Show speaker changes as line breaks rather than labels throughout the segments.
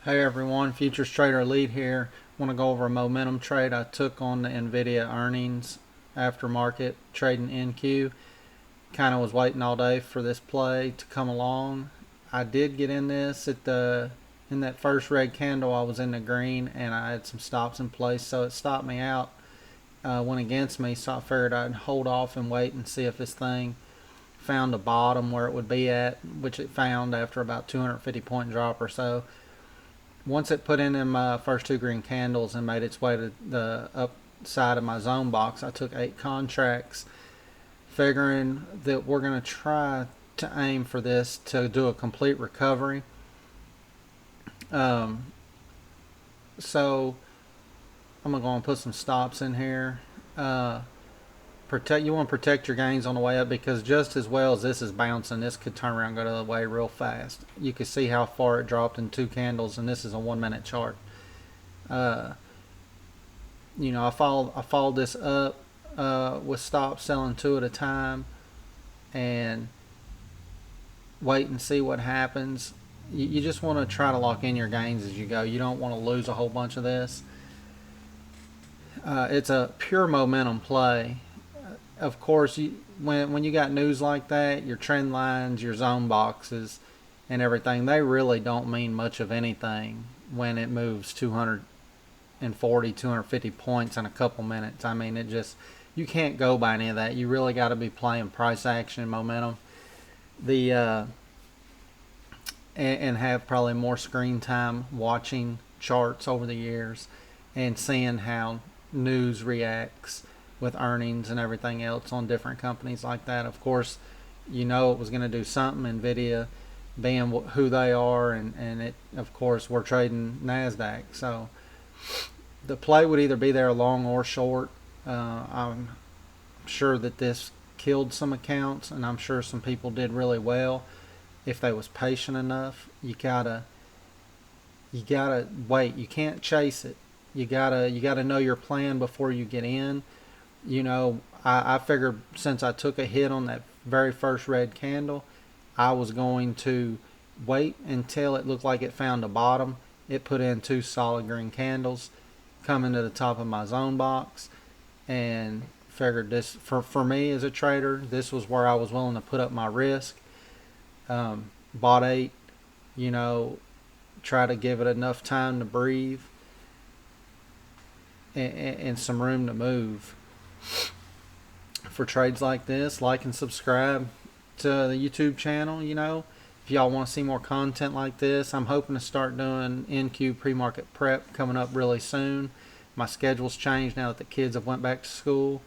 Hey everyone, Futures Trader Elite here. Want to go over a momentum trade I took on the NVDA earnings after market trading NQ. Kind of was waiting all day for this play to come along. I did get in this in that first red candle. I was in the green and I had some stops in place, so it stopped me out. Went against me, so I figured I'd hold off and wait and see if this thing found a bottom where it would be at, which it found after about 250 point drop or so. Once it put in my first two green candles and made its way to the upside of my zone box, I took 8 contracts, figuring that we're going to try to aim for this to do a complete recovery. So I'm going to go and put some stops in here. You want to protect your gains on the way up, because just as well as this is bouncing, this could turn around and go the other way real fast. You can see how far it dropped in 2 candles, and this is a 1 minute chart. I followed this up with stops, selling 2 at a time, and wait and see what happens. You just want to try to lock in your gains as you go. You don't want to lose a whole bunch of this. It's a pure momentum play. Of course, when you got news like that, your trend lines, your zone boxes, and everything, they really don't mean much of anything when it moves 240, 250 points in a couple minutes. I mean, you can't go by any of that. You really got to be playing price action and momentum. And have probably more screen time watching charts over the years and seeing how news reacts with earnings and everything else on different companies like that. Of course, it was going to do something. NVDA being who they are, and it, of course, we're trading Nasdaq. So the play would either be there long or short. I'm sure that this killed some accounts, and I'm sure some people did really well if they was patient enough. You gotta wait. You can't chase it. You gotta know your plan before you get in. I figured since I took a hit on that very first red candle, I was going to wait until it looked like it found a bottom. It put in 2 solid green candles coming to the top of my zone box, and figured this, for me as a trader, this was where I was willing to put up my risk. Bought 8, try to give it enough time to breathe and some room to move. For trades like this, like and subscribe to the YouTube channel. If y'all want to see more content like this, I'm hoping to start doing NQ pre-market prep coming up really soon. My schedule's changed now that the kids have went back to school,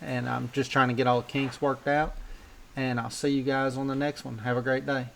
and I'm just trying to get all the kinks worked out. And I'll see you guys on the next one. Have a great day.